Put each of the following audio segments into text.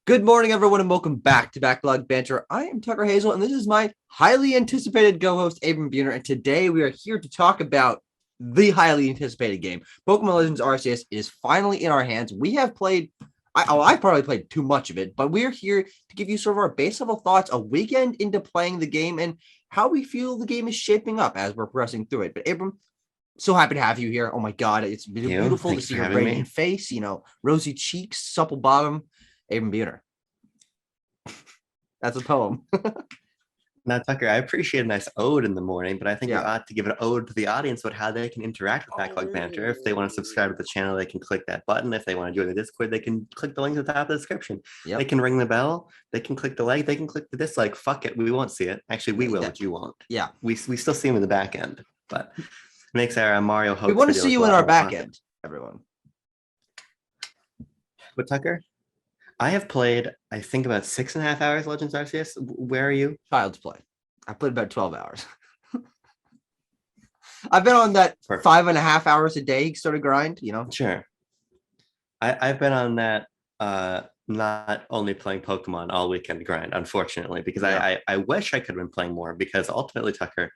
Good morning, everyone, and welcome back to Backlog Banter. I am Tucker Hazel, and this is my highly anticipated co-host, Abram Buhner, and today we are here to talk about the highly anticipated game, Pokemon Legends Arceus. It is finally in our hands. We have played, I probably played too much of it, but we're here to give you sort of our base level thoughts a weekend into playing the game and how we feel the game is shaping up as we're progressing through it. But Abram, so happy to have you here. Oh my God, it's beautiful to see your radiant face, rosy cheeks, supple bottom. Abram Buhner. That's a poem. Now, Tucker, I appreciate a nice ode in the morning, but I think we ought to give an ode to the audience about how they can interact with Backlog Banter. If they want to subscribe to the channel, they can click that button. If they want to join the Discord, they can click the link at the top of the description. Yep. They can ring the bell. They can click the like. They can click the dislike. Fuck it. We won't see it. Actually, we will, but you won't. Yeah. We still see them in the back end, but it makes our Mario hoax. We want to see you in our back end, everyone. But Tucker, I have played, I think, about 6.5 hours Legends Arceus. Where are you? Child's play. I played about 12 hours. I've been on that 5.5 hours a day sort of grind, Sure. I've been on that not only playing Pokemon all weekend grind, unfortunately, because I wish I could have been playing more, because ultimately, Tucker,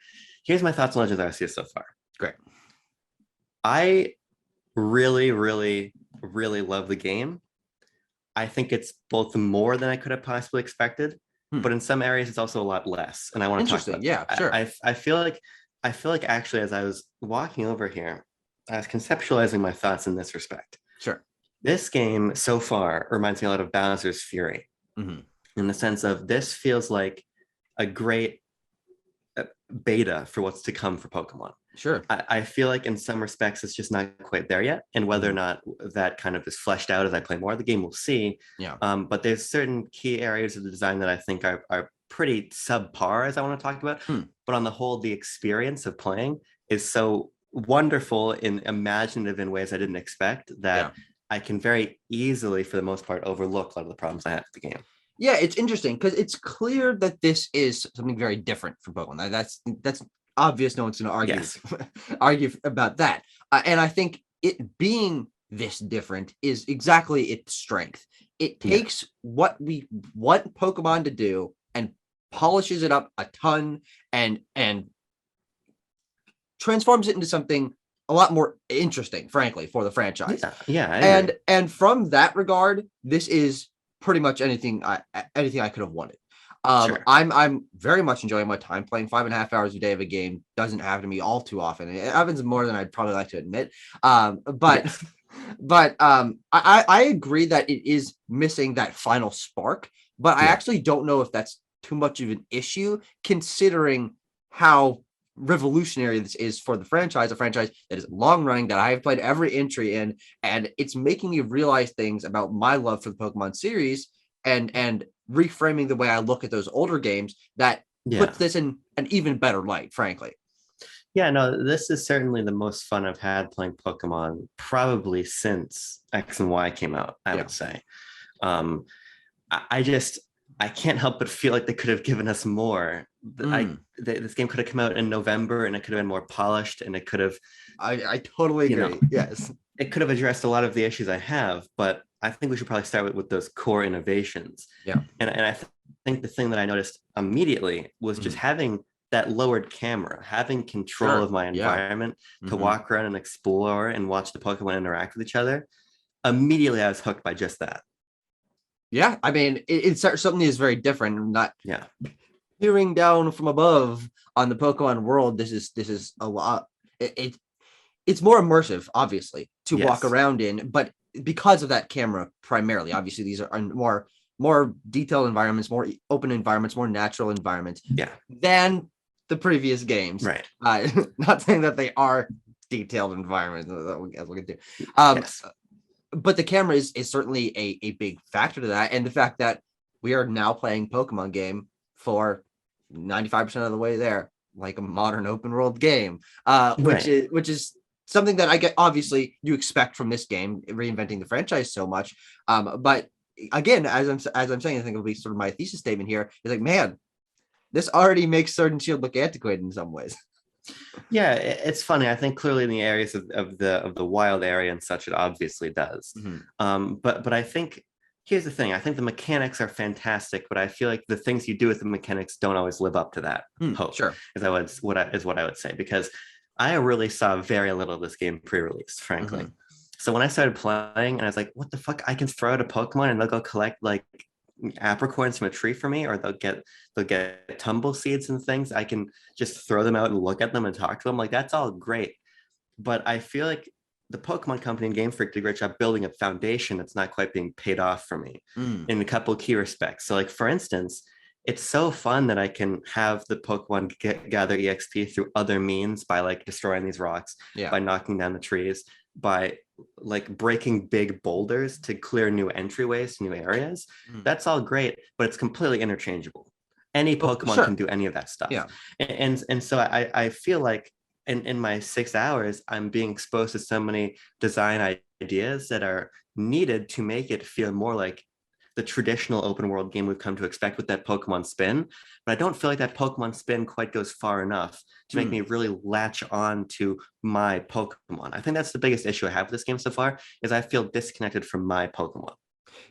here's my thoughts on Legends Arceus so far. Great. I really, really, really love the game. I think it's both more than I could have possibly expected, but in some areas it's also a lot less. And I want to talk about that. Sure. I feel like actually, as I was walking over here, I was conceptualizing my thoughts in this respect. Sure. This game so far reminds me a lot of Bowser's Fury, in the sense of this feels like a great beta for what's to come for Pokemon. Sure. I feel like in some respects it's just not quite there yet, and whether or not that kind of is fleshed out as I play more of the game, we'll see. Yeah. But there's certain key areas of the design that I think are pretty subpar, as I want to talk about. But on the whole, the experience of playing is so wonderful and imaginative in ways I didn't expect that I can very easily, for the most part, overlook a lot of the problems I have with the game. Yeah, it's interesting because it's clear that this is something very different from Pokemon. That's obvious. No one's going to argue about that. And I think it being this different is exactly its strength. It takes what we want Pokemon to do and polishes it up a ton and transforms it into something a lot more interesting, frankly, for the franchise. And from that regard, this is pretty much anything I could have wanted. Sure. I'm very much enjoying my time playing 5.5 hours a day of a game. Doesn't happen to me all too often. It happens more than I'd probably like to admit. But I agree that it is missing that final spark. But I actually don't know if that's too much of an issue, considering how revolutionary this is for the franchise, a franchise that is long running, that I have played every entry in, and it's making me realize things about my love for the Pokemon series and reframing the way I look at those older games that puts this in an even better light, frankly. Yeah, no, this is certainly the most fun I've had playing Pokemon probably since X and Y came out, I would say. I can't help but feel like they could have given us more. This game could have come out in November, and it could have been more polished, and it could have... I totally agree. Yes. It could have addressed a lot of the issues I have, but I think we should probably start with those core innovations. Yeah. And I think the thing that I noticed immediately was just having that lowered camera, having control of my environment to walk around and explore and watch the Pokemon interact with each other. Immediately, I was hooked by just that. Yeah, I mean, it's something that's very different. Not peering down from above on the Pokemon world. This is a lot. It's more immersive, obviously, to walk around in, but because of that camera, primarily, obviously, these are more detailed environments, more open environments, more natural environments. Than the previous games. Right. Not saying that they are detailed environments, as we'll get to. But the camera is certainly a big factor to that. And the fact that we are now playing Pokemon game for 95% of the way there, like a modern open world game, which is something that I get, obviously you expect from this game, reinventing the franchise so much. But again, as I'm saying, I think it'll be sort of my thesis statement here is like, man, this already makes Sword and Shield look antiquated in some ways. Yeah, it's funny. I think clearly in the areas of the wild area and such, it obviously does. But I think here's the thing. I think the mechanics are fantastic, but I feel like the things you do with the mechanics don't always live up to that hope. Sure. Is what I would say, because I really saw very little of this game pre-release, frankly. Mhm. So when I started playing and I was like, what the fuck? I can throw out a Pokemon and they'll go collect like apricorns from a tree for me, or they'll get tumble seeds and things. I can just throw them out and look at them and talk to them. Like, that's all great. But I feel like the Pokemon Company and Game Freak did a great job building a foundation that's not quite being paid off for me in a couple of key respects. So, like, for instance, it's so fun that I can have the Pokemon gather EXP through other means, by like destroying these rocks, Yeah. by knocking down the trees, by like breaking big boulders to clear new entryways to new areas. That's all great, but it's completely interchangeable. Any Pokemon Sure. can do any of that stuff. Yeah. And so I feel like in my 6 hours, I'm being exposed to so many design ideas that are needed to make it feel more like the traditional open world game we've come to expect with that Pokemon spin. But I don't feel like that Pokemon spin quite goes far enough to make me really latch on to my Pokemon. I think that's the biggest issue I have with this game so far, is I feel disconnected from my Pokemon.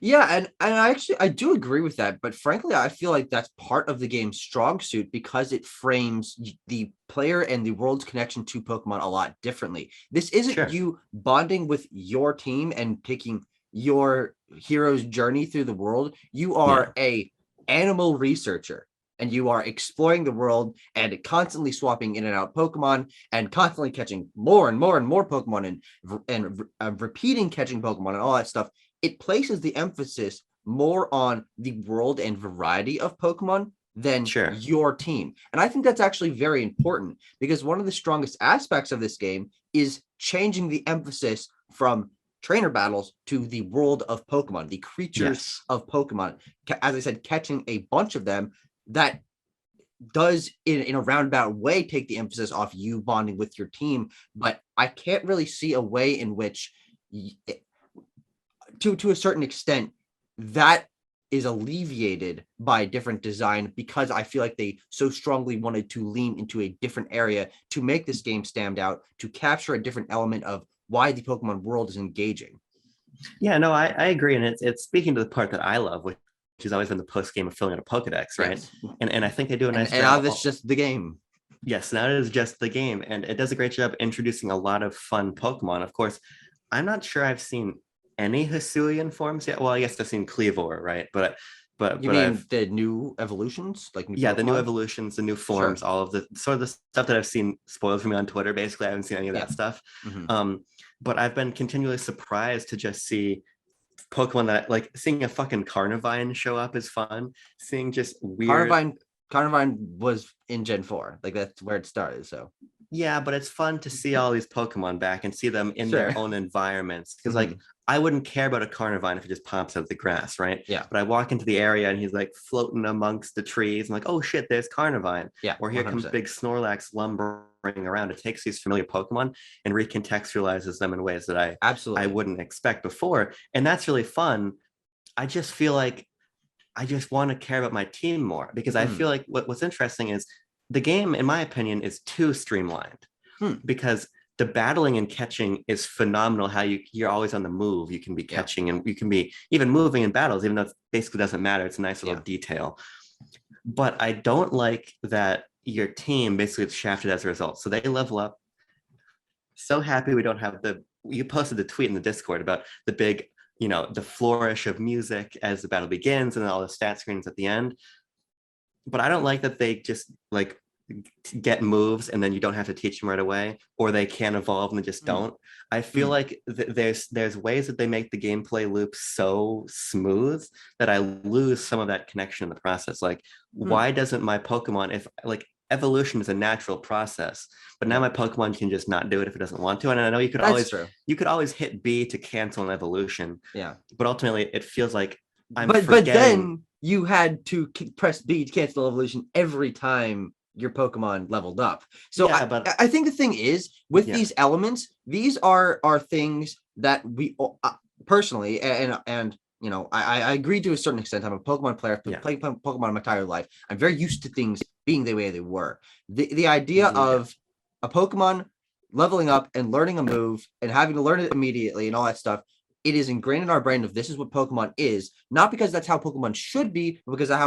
Yeah, and I do agree with that, but frankly, I feel like that's part of the game's strong suit because it frames the player and the world's connection to Pokemon a lot differently. This isn't you bonding with your team and taking your hero's journey through the world. You are a animal researcher and you are exploring the world and constantly swapping in and out Pokemon and constantly catching more and more and more Pokemon and repeating catching Pokemon and all that stuff. It places the emphasis more on the world and variety of Pokemon than your team. And I think that's actually very important because one of the strongest aspects of this game is changing the emphasis from trainer battles to the world of Pokemon, the creatures of Pokemon. As I said, catching a bunch of them that does in a roundabout way take the emphasis off you bonding with your team, but I can't really see a way in which to a certain extent that is alleviated by different design, because I feel like they so strongly wanted to lean into a different area to make this game stand out, to capture a different element of why the Pokemon world is engaging. Yeah, no, I agree. And it's speaking to the part that I love, which has always been the post game of filling out a Pokedex, right? Yes. And I think they do a nice job. And now it's just the game. Yes, now it is just the game. And it does a great job introducing a lot of fun Pokemon. Of course, I'm not sure I've seen any Hisuian forms yet. Well, I guess I've seen Cleavor, right? But you mean the new evolutions, like the new evolutions, the new forms, all of the sort of the stuff that I've seen spoiled for me on Twitter. Basically, I haven't seen any of that stuff. But I've been continually surprised to just see Pokemon that, like, seeing a fucking Carnivine show up is fun. Seeing just weird Carnivine was in Gen 4, like that's where it started. So yeah, but it's fun to see all these Pokemon back and see them in their own environments. Because like I wouldn't care about a Carnivine if it just pops out of the grass, right? Yeah. But I walk into the area and he's like floating amongst the trees. I'm like, oh shit, there's Carnivine. Yeah. Or here 100%. Comes big Snorlax lumbering around. It takes these familiar Pokemon and recontextualizes them in ways that I wouldn't expect before. And that's really fun. I just feel like I just want to care about my team more, because I feel like what's interesting is the game, in my opinion, is too streamlined because the battling and catching is phenomenal. How you're always on the move. You can be catching and you can be even moving in battles, even though it basically doesn't matter. It's a nice little detail. But I don't like that your team basically is shafted as a result. So they level up. So happy we don't have you posted the tweet in the Discord about the big, the flourish of music as the battle begins and then all the stat screens at the end. But I don't like that they just like get moves and then you don't have to teach them right away, or they can evolve and they just don't. I feel like there's ways that they make the gameplay loop so smooth that I lose some of that connection in the process. Like, why doesn't my Pokemon, if like evolution is a natural process, but now my Pokemon can just not do it if it doesn't want to. And I know you could always hit B to cancel an evolution. Yeah. But ultimately it feels like but then you had to press B to cancel evolution every time your Pokemon leveled up. So I think the thing is with these elements, these are things that we personally, and I agree to a certain extent. I'm a Pokemon player. I've been playing Pokemon my entire life. I'm very used to things being the way they were. The idea of a Pokemon leveling up and learning a move and having to learn it immediately and all that stuff it is ingrained in our brain of this is what Pokemon is, not because that's how Pokemon should be, but because of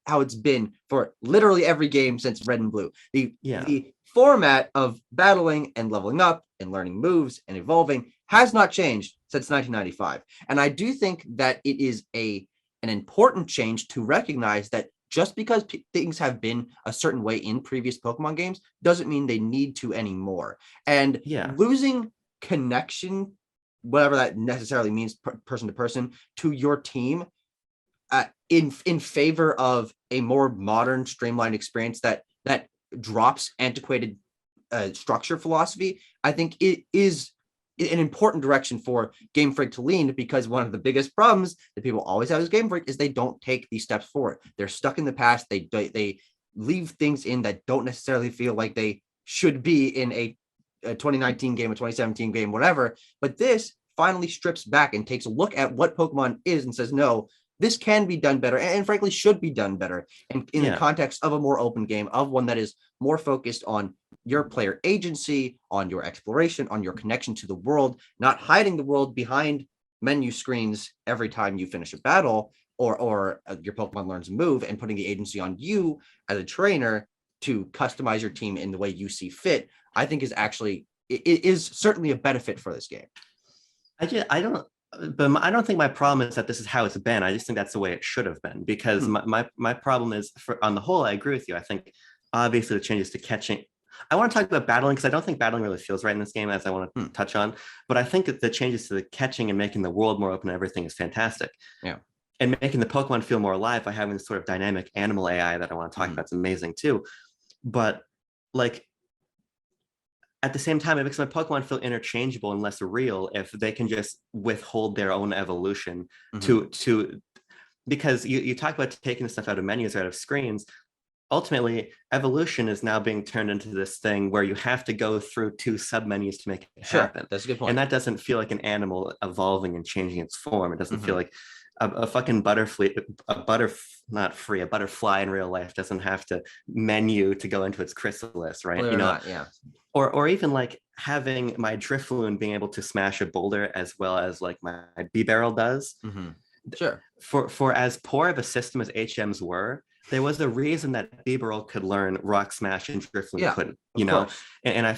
how it's been for literally every game since Red and Blue. The format of battling and leveling up and learning moves and evolving has not changed since 1995. And I do think that it is an important change to recognize that just because things have been a certain way in previous Pokemon games doesn't mean they need to anymore. And losing connection, whatever that necessarily means, person to person, to your team, in favor of a more modern, streamlined experience that drops antiquated structure philosophy, I think it is an important direction for Game Freak to lean, because one of the biggest problems that people always have as Game Freak is they don't take these steps forward. They're stuck in the past. They leave things in that don't necessarily feel like they should be in a 2019 game, a 2017 game, whatever. But this finally strips back and takes a look at what Pokemon is and says, no, this can be done better, and frankly should be done better in the context of a more open game, of one that is more focused on your player agency, on your exploration, on your connection to the world, not hiding the world behind menu screens every time you finish a battle or your Pokemon learns a move, and putting the agency on you as a trainer to customize your team in the way you see fit. I think it is certainly a benefit for this game. I don't think my problem is that this is how it's been. I just think that's the way it should have been, because my problem is, on the whole, I agree with you. I think obviously the changes to catching. I want to talk about battling, because I don't think battling really feels right in this game, as I want to touch on. But I think that the changes to the catching and making the world more open and everything is fantastic. Yeah. And making the Pokemon feel more alive by having this sort of dynamic animal AI that I want to talk about is amazing too. But like, at the same time, it makes my Pokemon feel interchangeable and less real if they can just withhold their own evolution to because you talk about taking the stuff out of menus or out of screens. Ultimately, evolution is now being turned into this thing where you have to go through 2 submenus to make it happen. That's a good point. And that doesn't feel like an animal evolving and changing its form. It doesn't feel like a fucking butterfly in real life doesn't have to menu to go into its chrysalis, right? Or even like having my Drifloon being able to smash a boulder as well as like my B-Barrel does. Sure. For as poor of a system as HMs were, there was a reason that B-Barrel could learn Rock Smash and Drifloon couldn't, and I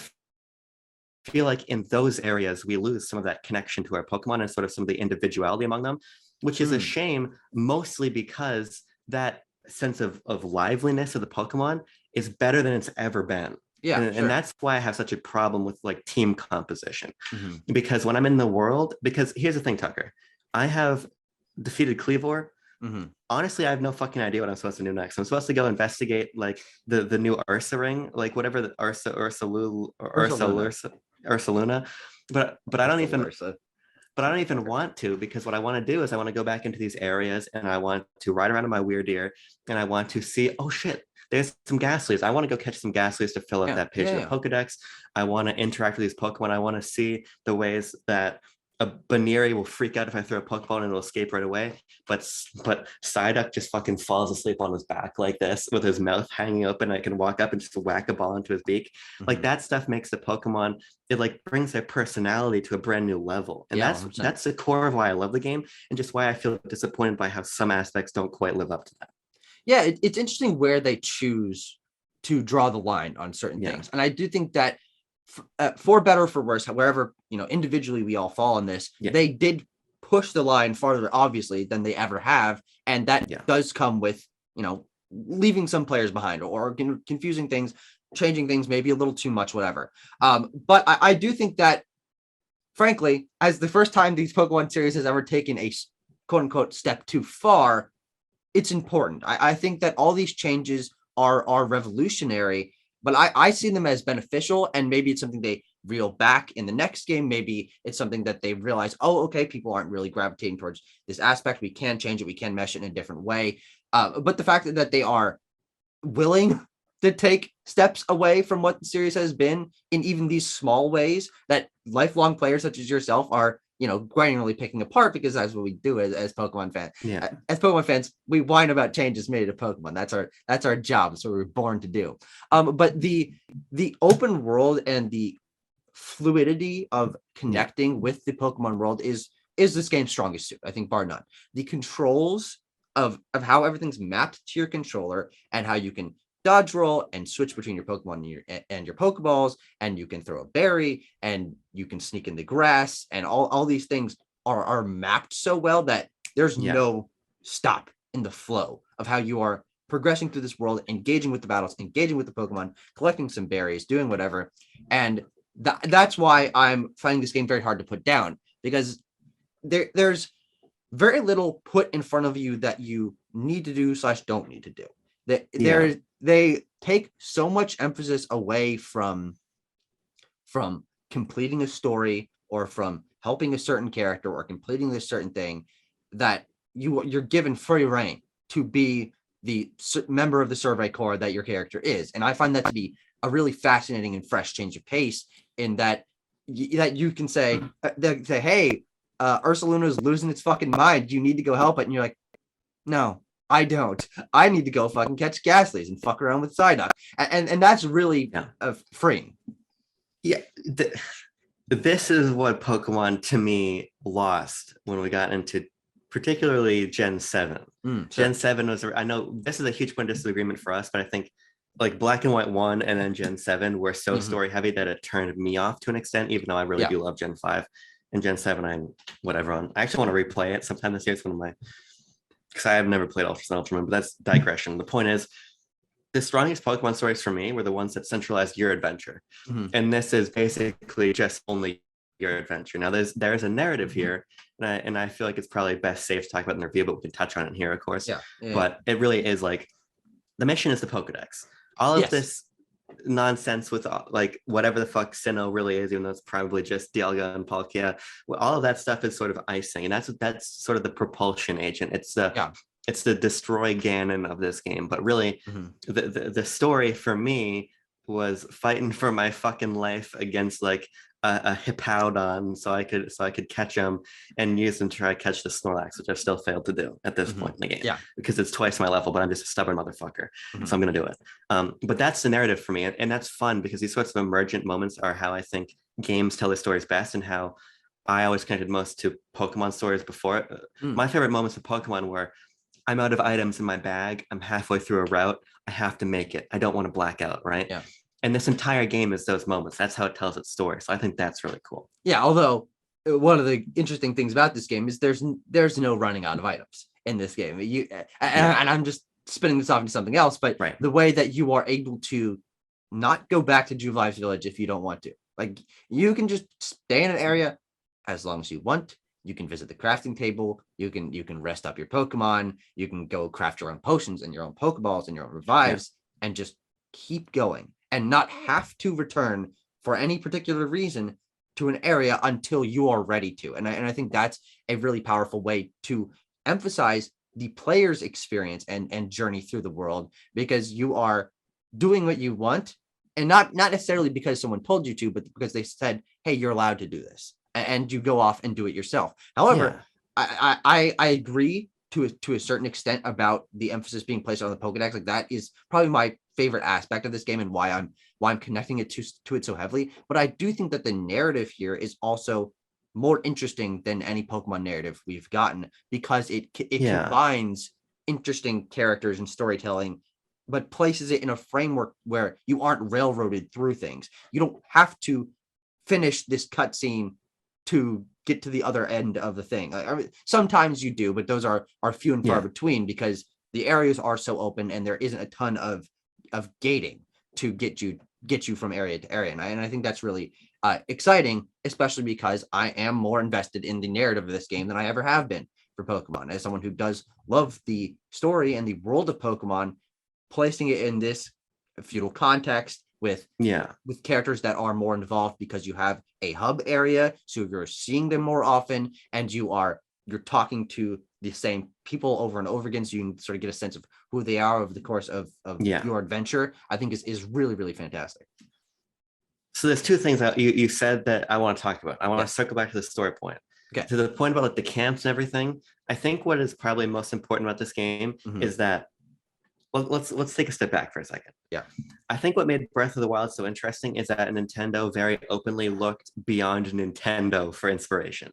feel like in those areas we lose some of that connection to our Pokemon and sort of some of the individuality among them, which is a shame, mostly because that sense of liveliness of the Pokemon is better than it's ever been. And that's why I have such a problem with like team composition, because when I'm in the world, because here's the thing, Tucker, I have defeated Cleavor. Honestly, I have no fucking idea what I'm supposed to do next. I'm supposed to go investigate like the new Ursa ring, like whatever the Ursaluna, but I don't even want to, because what I want to do is I want to go back into these areas and I want to ride around in my Weirdeer and I want to see, oh shit, there's some Ghastlies. I want to go catch some Ghastlies to fill up that page of the Pokedex. I want to interact with these Pokemon. I want to see the ways that a Baneri will freak out if I throw a Pokeball and it'll escape right away. But Psyduck just fucking falls asleep on his back like this with his mouth hanging open. I can walk up and just whack a ball into his beak. Like that stuff makes the Pokemon, it like brings their personality to a brand new level. And that's the core of why I love the game, and just why I feel disappointed by how some aspects don't quite live up to that. Yeah, it's interesting where they choose to draw the line on certain things. And I do think that for better or for worse, wherever, individually we all fall on this, they did push the line farther, obviously, than they ever have. And that does come with, leaving some players behind or confusing things, changing things, maybe a little too much, whatever. But I do think that, frankly, as the first time these Pokemon series has ever taken a quote unquote step too far, it's important. I think that all these changes are revolutionary, but I see them as beneficial, and maybe it's something they reel back in the next game. Maybe it's something that they realize, oh, okay, people aren't really gravitating towards this aspect. We can change it. We can mesh it in a different way. But the fact that they are willing to take steps away from what the series has been in even these small ways that lifelong players such as yourself are, granularly picking apart, because that's what we do as Pokemon fans. As Pokemon fans, we whine about changes made to Pokemon. That's our job. That's what we're born to do. But the open world and the fluidity of connecting with the Pokemon world is is this game's strongest suit, I think, bar none. The controls of how everything's mapped to your controller and how you can dodge roll and switch between your Pokemon and your Pokeballs, and you can throw a berry and you can sneak in the grass, and all these things are mapped so well that there's no stop in the flow of how you are progressing through this world, engaging with the battles, engaging with the Pokemon, collecting some berries, doing whatever. And that's why I'm finding this game very hard to put down, because there's very little put in front of you that you need to do / don't need to do. They take so much emphasis away from completing a story or from helping a certain character or completing this certain thing, that you're given free reign to be the member of the Survey Corps that your character is. And I find that to be a really fascinating and fresh change of pace, in that you can say, hey, Ursaluna's losing its fucking mind. You need to go help it. And you're like, no, I don't. I need to go fucking catch Ghastlies and fuck around with Psyduck. And that's really freeing. Yeah. This is what Pokemon, to me, lost when we got into particularly Gen 7. Sure. Gen 7 was, I know this is a huge point of disagreement for us, but I think like Black and White 1 and then Gen 7 were so story heavy that it turned me off to an extent, even though I really do love Gen 5. And Gen 7, I'm whatever on. I actually want to replay it sometime this year. It's one of my, because I have never played Ultra Sun, Ultraman, but that's digression. The point is, the strongest Pokemon stories for me were the ones that centralized your adventure. And this is basically just only your adventure. Now there's a narrative here, and I feel like it's probably best safe to talk about in the review, but we can touch on it here, of course. But it really is like, the mission is the Pokedex. All of this nonsense with like whatever the fuck Sinnoh really is, even though it's probably just Dialga and Palkia, all of that stuff is sort of icing, and that's sort of the propulsion agent. It's the destroy Ganon of this game. But really, the story for me was fighting for my fucking life against like a Hippowdon, so I could catch him and use them to try to catch the Snorlax, which I've still failed to do at this point in the game. Because it's twice my level, but I'm just a stubborn motherfucker, so I'm gonna do it. But that's the narrative for me, and that's fun, because these sorts of emergent moments are how I think games tell their stories best, and how I always connected most to Pokemon stories before. My favorite moments of Pokemon were, I'm out of items in my bag, I'm halfway through a route, I have to make it, I don't want to black out, right? And this entire game is those moments. That's how it tells its story. So I think that's really cool. Yeah, although one of the interesting things about this game is there's no running out of items in this game. And I'm just spinning this off into something else, but the way that you are able to not go back to Jubili's Village if you don't want to. Like, you can just stay in an area as long as you want. You can visit the crafting table. You can rest up your Pokemon. You can go craft your own potions and your own Pokeballs and your own revives and just keep going, and not have to return for any particular reason to an area until you are ready to. And I think that's a really powerful way to emphasize the player's experience and journey through the world, because you are doing what you want, and not necessarily because someone told you to, but because they said, hey, you're allowed to do this, and you go off and do it yourself. However, I agree to a certain extent about the emphasis being placed on the Pokedex. Like, that is probably my favorite aspect of this game, and why I'm connecting it to it so heavily. But I do think that the narrative here is also more interesting than any Pokemon narrative we've gotten, because it combines interesting characters and storytelling, but places it in a framework where you aren't railroaded through things. You don't have to finish this cutscene to get to the other end of the thing. I mean, sometimes you do, but those are few and far between, because the areas are so open and there isn't a ton of gating to get you from area to area. And I think that's really exciting, especially because I am more invested in the narrative of this game than I ever have been for Pokemon. As someone who does love the story and the world of Pokemon, placing it in this feudal context with characters that are more involved, because you have a hub area, so you're seeing them more often, and you're talking to the same people over and over again, so you can sort of get a sense of who they are over the course of your adventure. I think is really, really fantastic. So there's two things that you said that I want to talk about. I want to circle back to the story point. Okay. To the point about like the camps and everything. I think what is probably most important about this game is that, well, let's take a step back for a second. Yeah. I think what made Breath of the Wild so interesting is that Nintendo very openly looked beyond Nintendo for inspiration.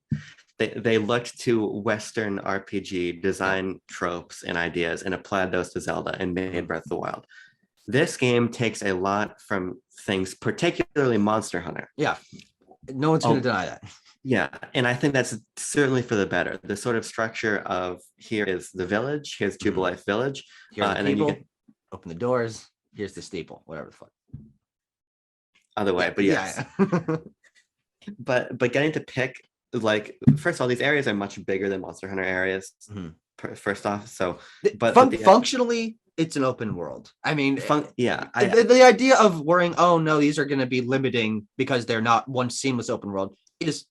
they looked to Western RPG design tropes and ideas and applied those to Zelda and made Breath of the Wild. This game takes a lot from things, particularly Monster Hunter. Yeah, no one's going to deny that. Yeah, and I think that's certainly for the better. The sort of structure of here is the village, here's Jubilife Village, Here's the and people, then you get open the doors, here's the steeple, whatever the fuck. Other way, but yes. Yeah. but getting to pick, like, first of all, these areas are much bigger than Monster Hunter areas. First off, so functionally, it's an open world. I mean, the idea of worrying, oh no, these are going to be limiting because they're not one seamless open world is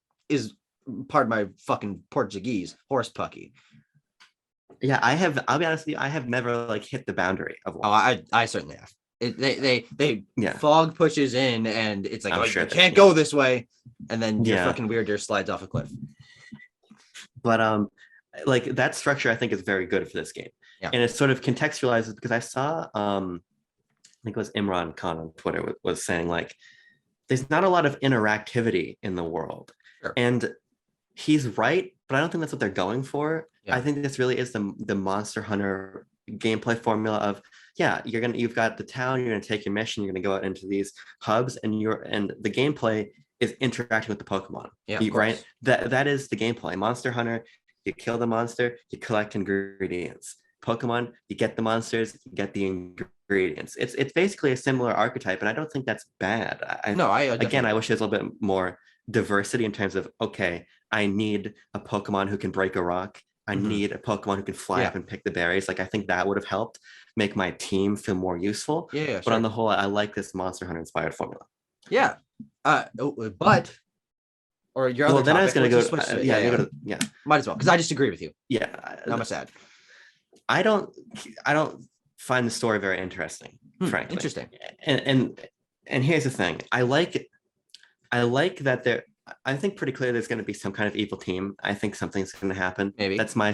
part of my fucking Portuguese horse pucky. Yeah, I'll be honest with you, I have never like hit the boundary of one. Oh, I certainly have. They fog pushes in and it's like, you can't go this way, and then your fucking weird deer slides off a cliff. But like that structure I think is very good for this game. Yeah. And it sort of contextualizes, because I saw I think it was Imran Khan on Twitter was saying like there's not a lot of interactivity in the world. Sure. And he's right, but I don't think that's what they're going for. Yeah. I think this really is the Monster Hunter gameplay formula of, you've got the town, you're gonna take your mission, you're gonna go out into these hubs, and the gameplay is interacting with the Pokemon. Yeah, right. That is the gameplay. Monster Hunter, you kill the monster, you collect ingredients. Pokemon, you get the monsters, you get the ingredients. It's basically a similar archetype, and I don't think that's bad. I wish there's a little bit more diversity in terms of, okay, I need a Pokemon who can break a rock. I need a Pokemon who can fly up and pick the berries. Like, I think that would have helped make my team feel more useful. Yeah, but on the whole, I like this Monster Hunter inspired formula. Yeah. Or your other then topic, I was going to go. Might as well, because I disagree with you. Yeah. I'm sad. I don't find the story very interesting, frankly. Interesting. And here's the thing. I like that I think pretty clearly there's going to be some kind of evil team. I think something's going to happen. Maybe that's my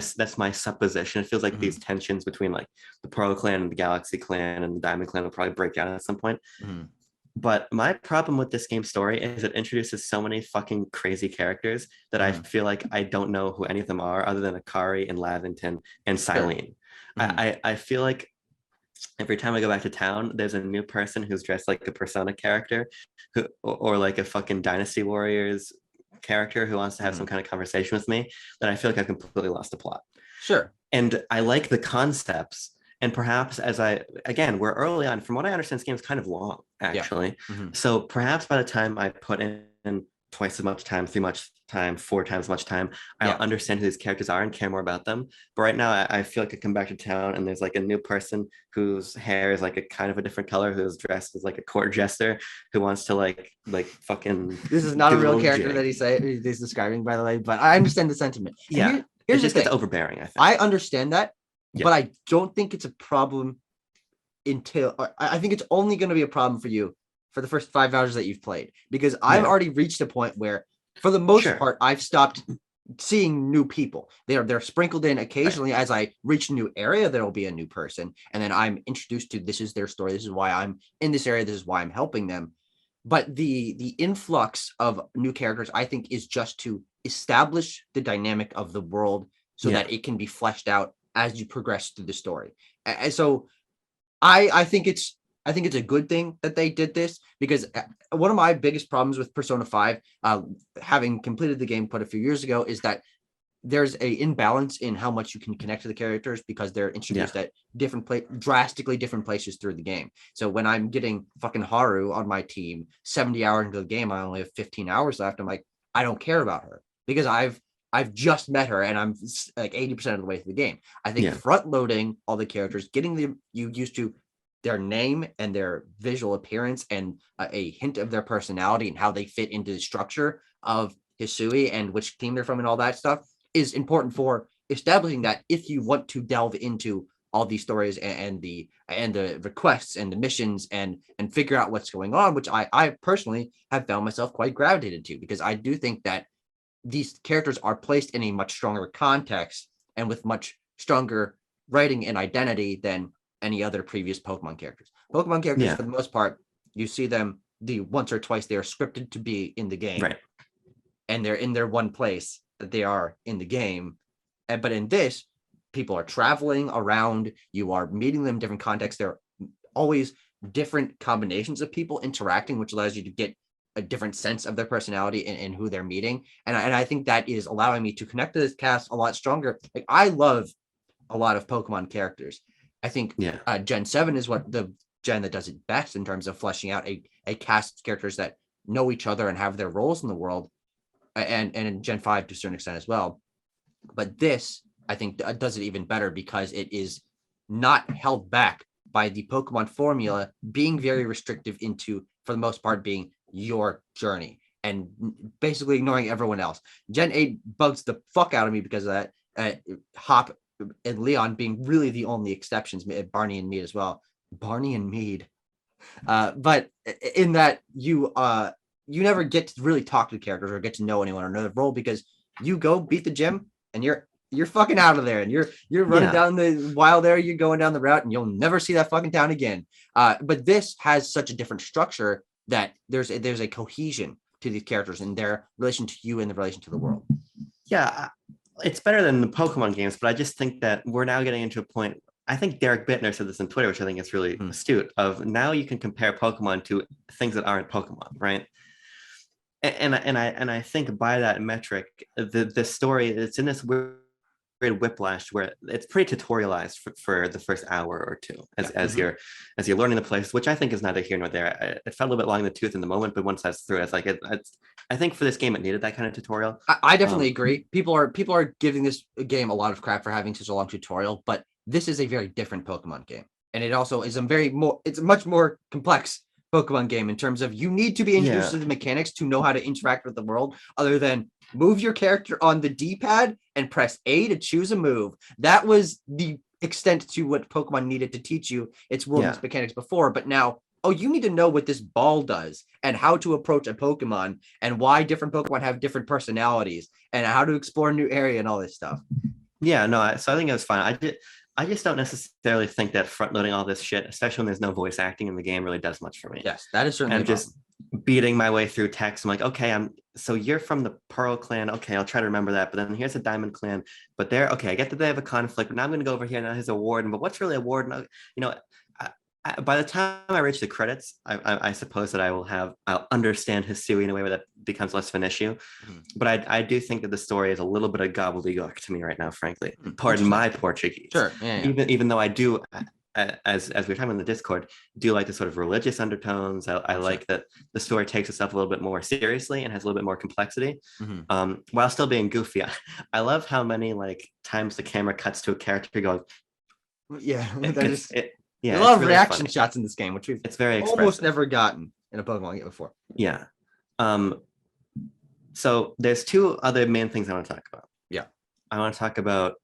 supposition. It feels like these tensions between like the Pearl Clan and the Galaxy Clan and the Diamond Clan will probably break down at some point. But my problem with this game's story is it introduces so many fucking crazy characters that I feel like I don't know who any of them are other than Akari and Lavington and Silene. I feel like every time I go back to town, there's a new person who's dressed like a Persona character or like a fucking Dynasty Warriors character who wants to have some kind of conversation with me, that I feel like I've completely lost the plot. Sure. And I like the concepts. And perhaps we're early on. From what I understand, this game is kind of long, actually. Yeah. So perhaps by the time I put in twice as much time, 4 times as much time, I'll understand who these characters are and care more about them. But right now, I feel like I come back to town and there's like a new person whose hair is like a kind of a different color, who's dressed as like a court jester, who wants to like fucking. This is not a real character that he's describing, by the way, but I understand the sentiment. And here's just gets overbearing. I think I understand that. Yeah. But I don't think it's a problem I think it's only going to be a problem for you for the first 5 hours that you've played, because I've already reached a point where, for the most part, I've stopped seeing new people. They're sprinkled in occasionally. As I reach a new area, there will be a new person, and then I'm introduced to, this is their story. This is why I'm in this area. This is why I'm helping them. But the influx of new characters, I think, is just to establish the dynamic of the world so that it can be fleshed out as you progress through the story. And so I think it's a good thing that they did this, because one of my biggest problems with Persona 5, having completed the game quite a few years ago, is that there's a imbalance in how much you can connect to the characters, because they're introduced at drastically different places through the game. So when I'm getting fucking Haru on my team 70 hours into the game, I only have 15 hours left. I'm like, I don't care about her, because I've just met her and I'm like 80% of the way through the game. I think front loading all the characters, getting you used to their name and their visual appearance and a hint of their personality and how they fit into the structure of Hisui and which team they're from and all that stuff is important for establishing that, if you want to delve into all these stories and the requests and the missions and figure out what's going on, which I personally have found myself quite gravitated to, because I do think that these characters are placed in a much stronger context and with much stronger writing and identity than any other previous Pokemon characters. Pokemon characters, for the most part, you see them once or twice, they are scripted to be in the game. Right. And they're in their one place. that they are in the game. But in this, people are traveling around, you are meeting them in different contexts. There are always different combinations of people interacting, which allows you to get a different sense of their personality and who they're meeting. And I think that is allowing me to connect to this cast a lot stronger. Like, I love a lot of Pokemon characters. I think Gen 7 is what the gen that does it best in terms of fleshing out a cast of characters that know each other and have their roles in the world, and in Gen 5 to a certain extent as well. But this, I think, does it even better because it is not held back by the Pokemon formula being very restrictive into, for the most part, being your journey and basically ignoring everyone else. Gen 8 bugs the fuck out of me because of that. Hop and Leon being really the only exceptions, Barney and Mead as well. Barney and Mead. But in that you never get to really talk to the characters or get to know anyone or know their role, because you go beat the gym and you're fucking out of there, and you're running down the wild area, you're going down the route, and you'll never see that fucking town again. But this has such a different structure that there's a cohesion to these characters and their relation to you and the relation to the world. Yeah, it's better than the Pokemon games, but I just think that we're now getting into a point. I think Derek Bittner said this on Twitter, which I think is really astute, of now you can compare Pokemon to things that aren't Pokemon, right? And I think by that metric, the story, it's in this weird whiplash where it's pretty tutorialized for the first hour or two as you're learning the place, which I think is neither here nor there. It felt a little bit long in the tooth in the moment, but once that's through, it's like I think for this game it needed that kind of tutorial. I definitely agree. People are giving this game a lot of crap for having such a long tutorial, but this is a very different Pokemon game, and it also is it's a much more complex Pokemon game in terms of you need to be introduced to the mechanics to know how to interact with the world, other than move your character on the D-pad and press A to choose a move. That was the extent to what Pokemon needed to teach you its world mechanics before. But now, you need to know what this ball does and how to approach a Pokemon and why different Pokemon have different personalities and how to explore a new area and all this stuff. Yeah, no, so I think it was fine. I just don't necessarily think that front loading all this shit, especially when there's no voice acting in the game, really does much for me. Yes, that is certainly. I'm just beating my way through text. I'm like, okay, so you're from the Pearl clan. Okay, I'll try to remember that. But then here's the Diamond clan. But I get that they have a conflict. But now I'm going to go over here. Now here's a warden. But what's really a warden? By the time I reach the credits, I suppose that I'll understand Hisui in a way where that becomes less of an issue. But I do think that the story is a little bit of gobbledygook to me right now, frankly. Pardon my Portuguese. Sure. Even though I do, as we were talking in the Discord, do like the sort of religious undertones. I like that the story takes itself a little bit more seriously and has a little bit more complexity, while still being goofy. I love how many times the camera cuts to a character going. Yeah, a lot of really reaction shots in this game, which it's very almost never gotten in a Pokemon game before. Yeah. So there's two other main things I want to talk about. Yeah. I want to talk about.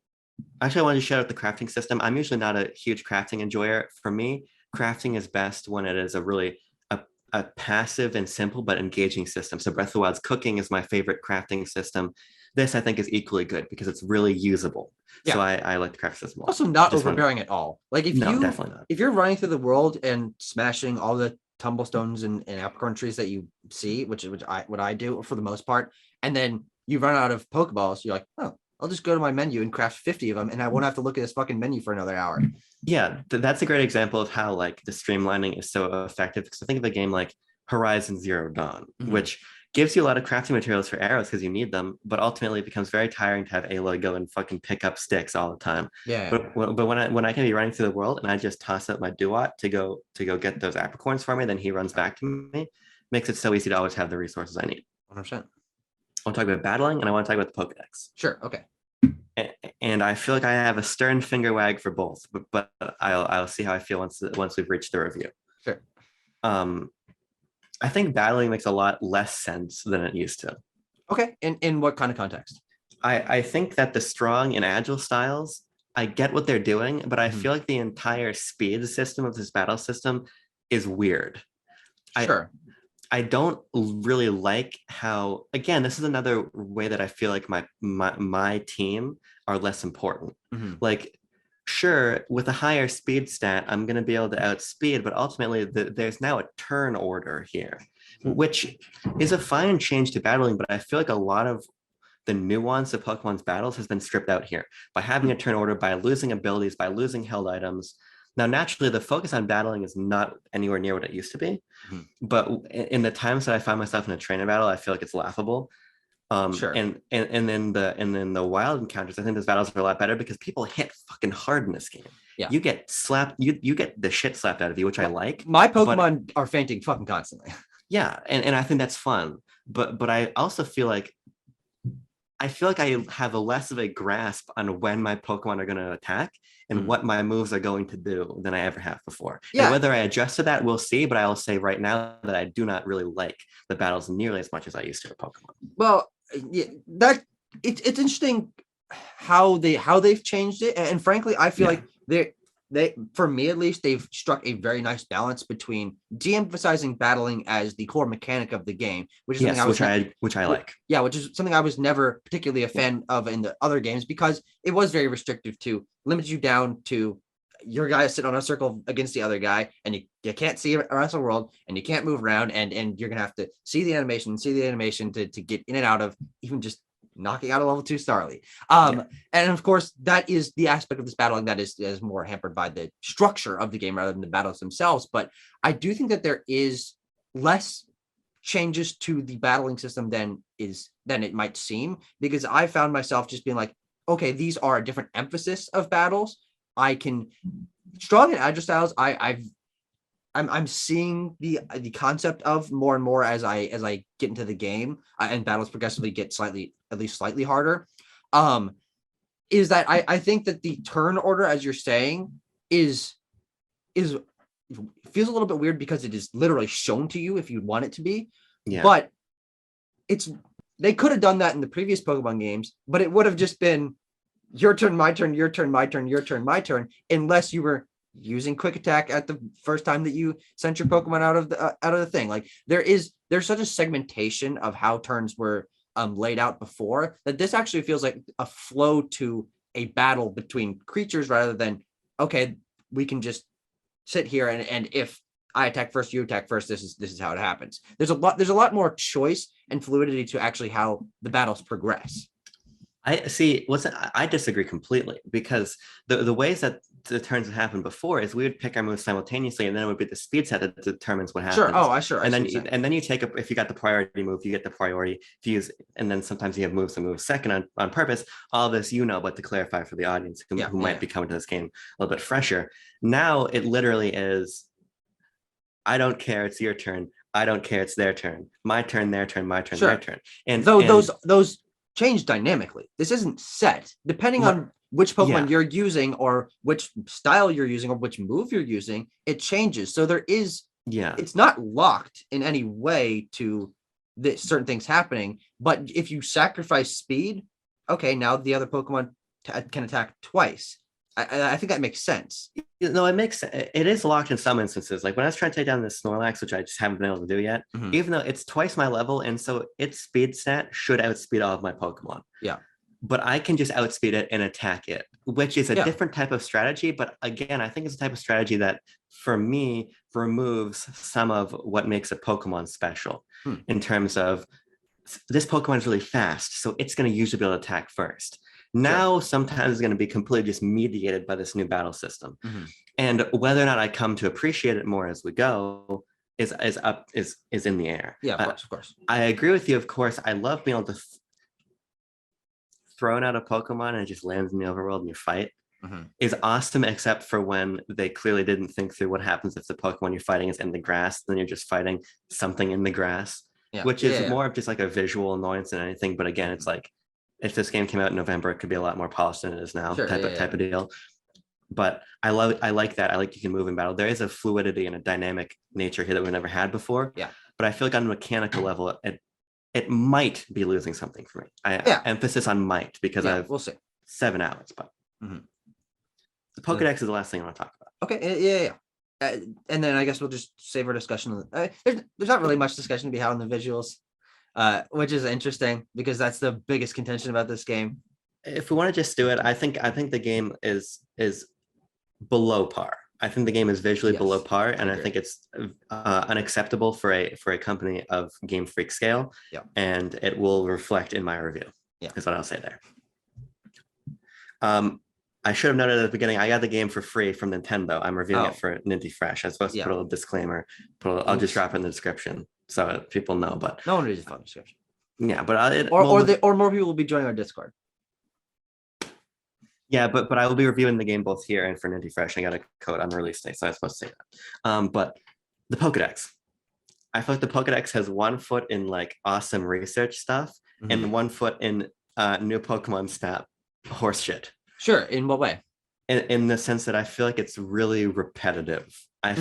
Actually, I wanted to shout out the crafting system. I'm usually not a huge crafting enjoyer. For me, crafting is best when it is a passive and simple but engaging system. So Breath of the Wild's cooking is my favorite crafting system. This, I think, is equally good because it's really usable. Yeah. So I like the craft system. Also not overbearing at all. Definitely not. If you're running through the world and smashing all the tumblestones and apricorn trees that you see, which I do for the most part, and then you run out of Pokeballs, you're like, oh, I'll just go to my menu and craft 50 of them, and I won't have to look at this fucking menu for another hour. Yeah, that's a great example of how the streamlining is so effective. Because I think of a game like Horizon Zero Dawn, which gives you a lot of crafting materials for arrows because you need them, but ultimately it becomes very tiring to have Aloy go and fucking pick up sticks all the time. Yeah. But when I can be running through the world and I just toss out my Duat to go get those apricorns for me, then he runs back to me, makes it so easy to always have the resources I need. 100%. I want to talk about battling and I want to talk about the Pokedex. Sure. Okay. And I feel like I have a stern finger wag for both, but I'll see how I feel once we've reached the review. Sure. I think battling makes a lot less sense than it used to. Okay. In what kind of context? I think that the strong and agile styles, I get what they're doing, but I feel like the entire speed system of this battle system is weird. Sure. I don't really like how, again, this is another way that I feel like my team are less important. Sure, with a higher speed stat, I'm going to be able to outspeed, but ultimately there's now a turn order here, which is a fine change to battling, but I feel like a lot of the nuance of Pokemon's battles has been stripped out here by having a turn order, by losing abilities, by losing held items. Now, naturally, the focus on battling is not anywhere near what it used to be. Mhm. But in the times that I find myself in a trainer battle, I feel like it's laughable. Sure. And then the wild encounters, I think those battles are a lot better because people hit fucking hard in this game. Yeah. You get slapped, you get the shit slapped out of you, which I like. My but Pokemon are fainting fucking constantly. yeah, and I think that's fun. But I also feel like I have a less of a grasp on when my Pokemon are going to attack and what my moves are going to do than I ever have before. Yeah. And whether I adjust to that, we'll see. But I will say right now that I do not really like the battles nearly as much as I used to with Pokemon. Well, yeah, that it's interesting how they've changed it, and frankly, I feel like they for me at least they've struck a very nice balance between de-emphasizing battling as the core mechanic of the game, which is something which I like. Yeah, which is something I was never particularly a fan of in the other games because it was very restrictive to limit you down to your guy is sitting on a circle against the other guy, and you can't see the rest of the world, and you can't move around, and you're gonna have to see the animation to get in and out of even just knocking out a level 2 Starly. And of course, that is the aspect of this battling that is more hampered by the structure of the game rather than the battles themselves. But I do think that there is less changes to the battling system than it might seem, because I found myself just being like, okay, these are a different emphasis of battles. I can strong and agile styles. I'm seeing the concept of more and more as I get into the game and battles progressively get at least slightly harder. Is that I think that the turn order, as you're saying, is feels a little bit weird because it is literally shown to you if you want it to be. Yeah. But they could have done that in the previous Pokemon games, but it would have just been your turn, my turn, your turn, my turn, your turn, my turn, unless you were using quick attack at the first time that you sent your Pokemon out of the thing. Like there's such a segmentation of how turns were laid out before that this actually feels like a flow to a battle between creatures rather than, okay, we can just sit here and if I attack first, you attack first, this is how it happens. There's a lot more choice and fluidity to actually how the battles progress. I disagree completely because the ways that the turns would happen before is we would pick our moves simultaneously, and then it would be the speed set that determines what happens. Sure. Oh, sure. And then you take if you got the priority move, you get the priority. If you use, and then sometimes you have moves to move second on purpose. All this, but to clarify for the audience who might be coming to this game a little bit fresher. Now it literally is, I don't care, it's your turn. I don't care, it's their turn. My turn, their turn, my turn, their turn. And those change dynamically. This isn't set. Depending on which Pokemon you're using or which style you're using or which move you're using, it changes. So there is, it's not locked in any way to certain things happening. But if you sacrifice speed, okay, now the other Pokemon can attack twice. I think that makes sense. No, it makes sense. It is locked in some instances. Like when I was trying to take down the Snorlax, which I just haven't been able to do yet, even though it's twice my level, and so its speed stat should outspeed all of my Pokemon. Yeah. But I can just outspeed it and attack it, which is a different type of strategy. But again, I think it's a type of strategy that, for me, removes some of what makes a Pokemon special in terms of this Pokemon is really fast, so it's going to usually be able to attack first. Now, sometimes it's going to be completely just mediated by this new battle system. And whether or not I come to appreciate it more as we go is in the air. Yeah, of course. I agree with you. Of course, I love being able to throw out a Pokemon and it just lands in the overworld and you fight. Is awesome, except for when they clearly didn't think through what happens if the Pokemon you're fighting is in the grass, then you're just fighting something in the grass, which is more of just like a visual annoyance than anything. But again, it's like, if this game came out in November, it could be a lot more polished than it is now, type of deal. But I like that. I like you can move in battle. There is a fluidity and a dynamic nature here that we've never had before. Yeah. But I feel like on a mechanical level, it might be losing something for me. Emphasis on might, because we'll see. 7 hours, but the Pokedex is the last thing I want to talk about. Okay. And then I guess we'll just save our discussion. There's not really much discussion to be had on the visuals. Which is interesting because that's the biggest contention about this game. If we want to just do it, I think the game is below par. I think the game is visually below par, and I think it's unacceptable for a company of Game Freak scale. Yeah, and it will reflect in my review. Yeah. is what I'll say there. I should have noted at the beginning, I got the game for free from Nintendo. I'm reviewing it for Ninty Fresh. I was supposed to put a little disclaimer. I'll just drop it in the description so people know. But no one reads the description. Yeah, but or more people will be joining our Discord. Yeah, but I will be reviewing the game both here and for Ninty Fresh. I got a code on the release date, so I was supposed to say that. But the Pokedex, I feel like the Pokedex has 1 foot in like awesome research stuff and 1 foot in new Pokemon stat horse shit. Sure. In what way? In the sense that I feel like it's really repetitive. I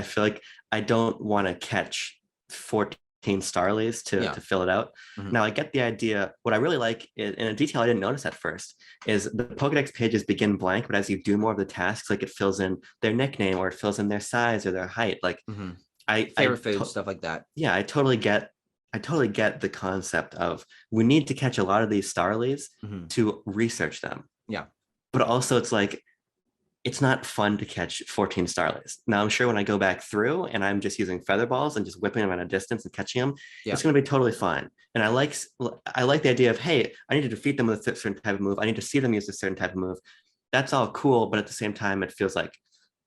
feel like I don't want to catch 14 Starlies to fill it out. Now I get the idea. What I really like is, in a detail I didn't notice at first, is the Pokedex pages begin blank, but as you do more of the tasks, like it fills in their nickname or it fills in their size or their height. Like favorite food, stuff like that. Yeah, I totally get the concept of we need to catch a lot of these Starlies to research them. Yeah. But also it's like, it's not fun to catch 14 Starlies. Now I'm sure when I go back through and I'm just using feather balls and just whipping them at a distance and catching them, it's going to be totally fine. And I like the idea of, hey, I need to defeat them with a certain type of move. I need to see them use a certain type of move. That's all cool, but at the same time, it feels like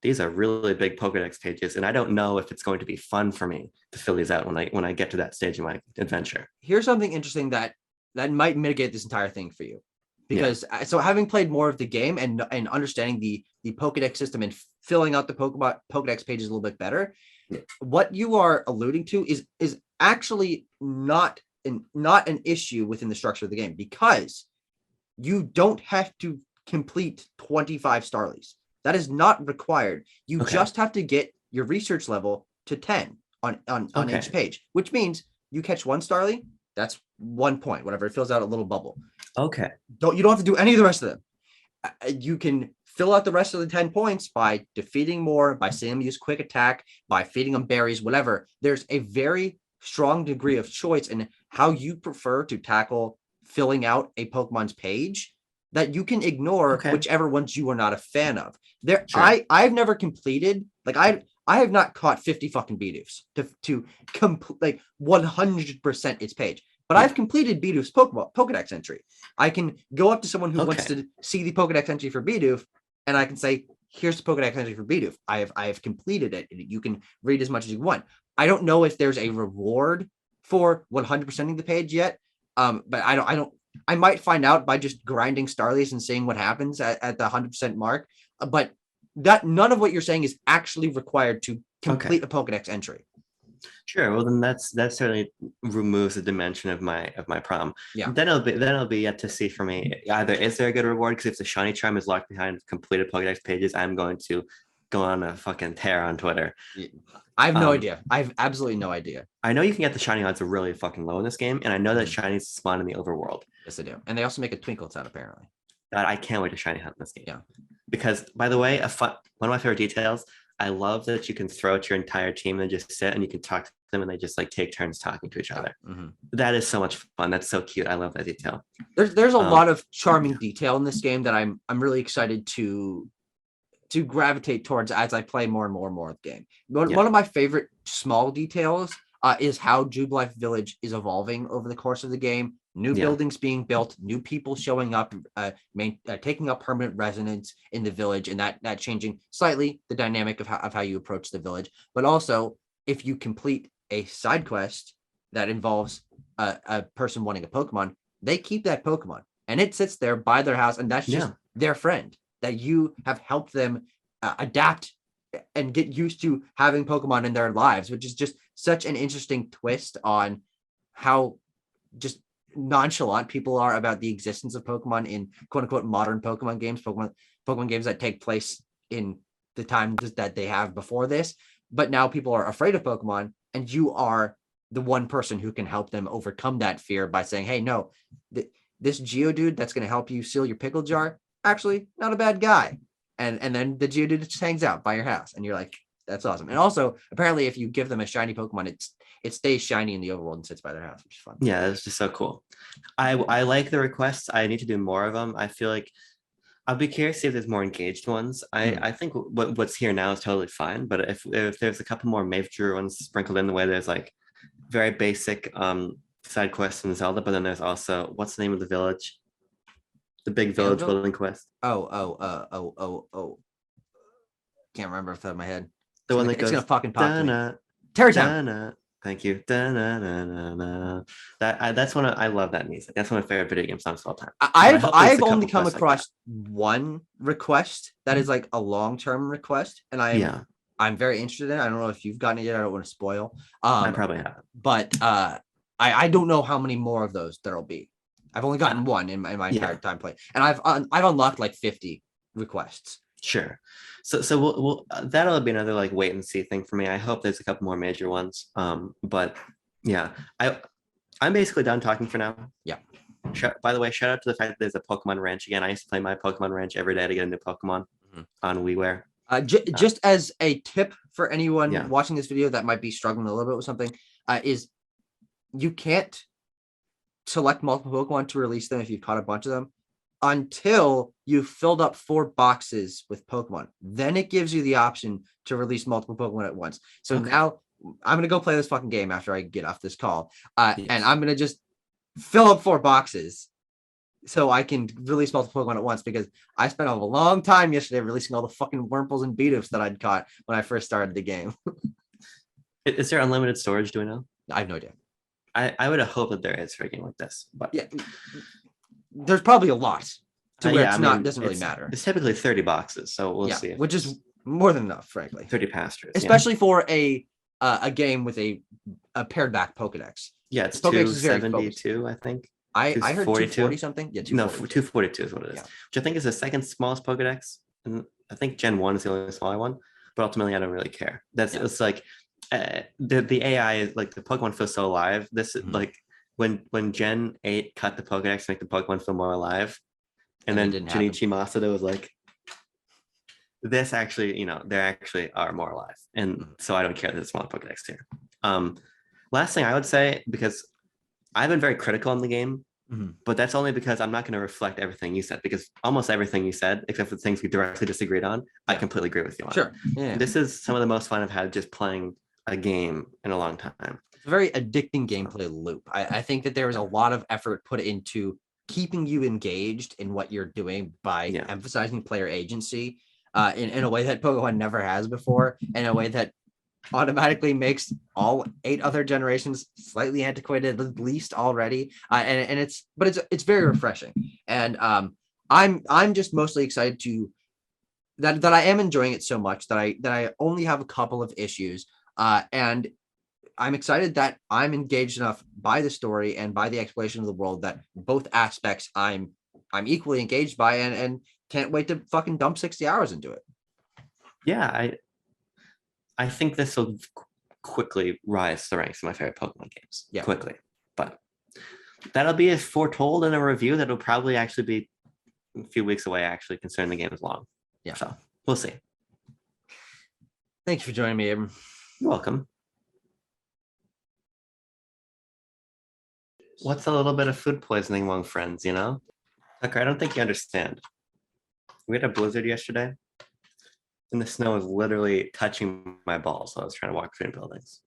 these are really big Pokedex pages, and I don't know if it's going to be fun for me to fill these out when I get to that stage of my adventure. Here's something interesting that might mitigate this entire thing for you. Because so having played more of the game and understanding the Pokedex system and filling out the Pokedex pages a little bit better, what you are alluding to is actually not an issue within the structure of the game, because you don't have to complete 25 Starlies. That is not required. You just have to get your research level to 10 on each page, which means you catch 1 Starly, that's 1 point, whatever. It fills out a little bubble. Okay. You don't have to do any of the rest of them. You can fill out the rest of the 10 points by defeating more, by seeing them use quick attack, by feeding them berries, whatever. There's a very strong degree of choice in how you prefer to tackle filling out a Pokemon's page that you can ignore whichever ones you are not a fan of. I've never completed, like I have not caught 50 fucking Bidoofs to complete like 100% its page. But I've completed Bidoof's Pokedex entry. I can go up to someone who wants to see the Pokedex entry for Bidoof, and I can say, here's the Pokedex entry for Bidoof. I have completed it. You can read as much as you want. I don't know if there's a reward for 100%ing the page yet, but I might find out by just grinding Starlies and seeing what happens at the 100% mark. But that none of what you're saying is actually required to complete a Pokedex entry. Sure. Well, then that certainly removes a dimension of my problem. Yeah. Then it'll be yet to see for me. Either is there a good reward, because if the shiny charm is locked behind completed Pokedex pages, I'm going to go on a fucking tear on Twitter. I have no idea. I have absolutely no idea. I know you can get the shiny odds really fucking low in this game, and I know that shinies spawn in the overworld. Yes, they do, and they also make a Twinkle sound apparently. God, I can't wait to shiny hunt in this game. Yeah. Because, by the way, one of my favorite details, I love that you can throw out your entire team and just sit and you can talk to them and they just like take turns talking to each other. That is so much fun. That's so cute. I love that detail. There's a lot of charming detail in this game that I'm really excited to gravitate towards as I play more and more of the game. One of my favorite small details is how Jubilife Village is evolving over the course of the game. New buildings being built, new people showing up, taking up permanent residence in the village, and that changing slightly the dynamic of how you approach the village. But also, if you complete a side quest that involves a person wanting a Pokemon, they keep that Pokemon, and it sits there by their house, and that's just their friend that you have helped them adapt and get used to having Pokemon in their lives, which is just such an interesting twist on how just nonchalant people are about the existence of Pokemon in quote unquote modern Pokemon games, Pokemon games that take place in the time that they have before this. But now people are afraid of Pokemon, and you are the one person who can help them overcome that fear by saying, hey, no, this Geodude that's going to help you seal your pickle jar, actually not a bad guy. And then the Geodude just hangs out by your house, and you're like, that's awesome. And also, apparently, if you give them a shiny Pokemon, it stays shiny in the overworld and sits by their house, which is fun. Yeah, it's just so cool. I like the requests. I need to do more of them. I feel like I'll be curious to see if there's more engaged ones. I think what's here now is totally fine. But if there's a couple more major ones sprinkled in the way, there's like very basic side quests in Zelda, but then there's also what's the name of the village? The big village Anvil? building quest. Oh. Can't remember off the top of my head. The one that It's gonna goes fucking pop to me. da-na, Terrytown. da-na. Thank you. Da-na-na-na-na. That's one I love that music. That's one of my favorite video game songs of all time. I've only come quests like across one request that is like a long-term request, and I'm very interested in it. I don't know if you've gotten it yet. I don't want to spoil. I probably haven't. But I don't know how many more of those there'll be. I've only gotten one in my entire time playing, and I've unlocked like 50 requests. Sure. So we'll that'll be another like wait and see thing for me. I hope there's a couple more major ones. But yeah, I'm basically done talking for now. Yeah. By the way, shout out to the fact that there's a Pokemon Ranch again. I used to play my Pokemon Ranch every day to get a new Pokemon on WiiWare. Just as a tip for anyone watching this video that might be struggling a little bit with something, is you can't select multiple Pokemon to release them if you've caught a bunch of them until you've filled up 4 boxes with Pokemon. Then it gives you the option to release multiple Pokemon at once. So now I'm going to go play this fucking game after I get off this call. And I'm going to just fill up 4 boxes so I can release multiple Pokemon at once, because I spent a long time yesterday releasing all the fucking Wurmples and Beedoops that I'd caught when I first started the game. Is there unlimited storage? Do we know? I have no idea. I would hope that there is for a game like this, but yeah, there's probably a lot to where doesn't really matter. It's typically 30 boxes, so we'll see. Which is more than enough, frankly. 30 pastures, especially for a game with a pared back Pokedex. Yeah, it's 272, I think. I heard 240 something. Yeah, 242. No, 242 is what it is. Which I think is the second smallest Pokedex, and I think Gen 1 is the only smaller one. But ultimately, I don't really care. It's like the AI is like the Pokemon feels so alive. This is like when Gen 8 cut the Pokedex to make the Pokemon feel more alive, and then Junichi Masuda was like, this actually, they actually are more alive. And so I don't care that it's smaller Pokedex here. Last thing I would say, because I've been very critical on the game, but that's only because I'm not going to reflect everything you said, because almost everything you said, except for the things we directly disagreed on, I completely agree with you on. Sure. Yeah. This is some of the most fun I've had just playing a game in a long time. It's a very addicting gameplay loop. I think that there is a lot of effort put into keeping you engaged in what you're doing by emphasizing player agency in a way that Pokemon never has before, in a way that automatically makes all 8 other generations slightly antiquated, at least already. And it's very refreshing. And I'm just mostly excited that I am enjoying it so much that I only have a couple of issues. And I'm excited that I'm engaged enough by the story and by the exploration of the world that both aspects I'm equally engaged by, and can't wait to fucking dump 60 hours into it. Yeah, I think this will quickly rise to the ranks of my favorite Pokemon games. Yeah, quickly. But that'll be foretold in a review that'll probably actually be a few weeks away, actually, considering the game is long. Yeah. So we'll see. Thank you for joining me, Abram. You're welcome. What's a little bit of food poisoning among friends, Tucker, I don't think you understand. We had a blizzard yesterday, and the snow was literally touching my balls while I was trying to walk between buildings.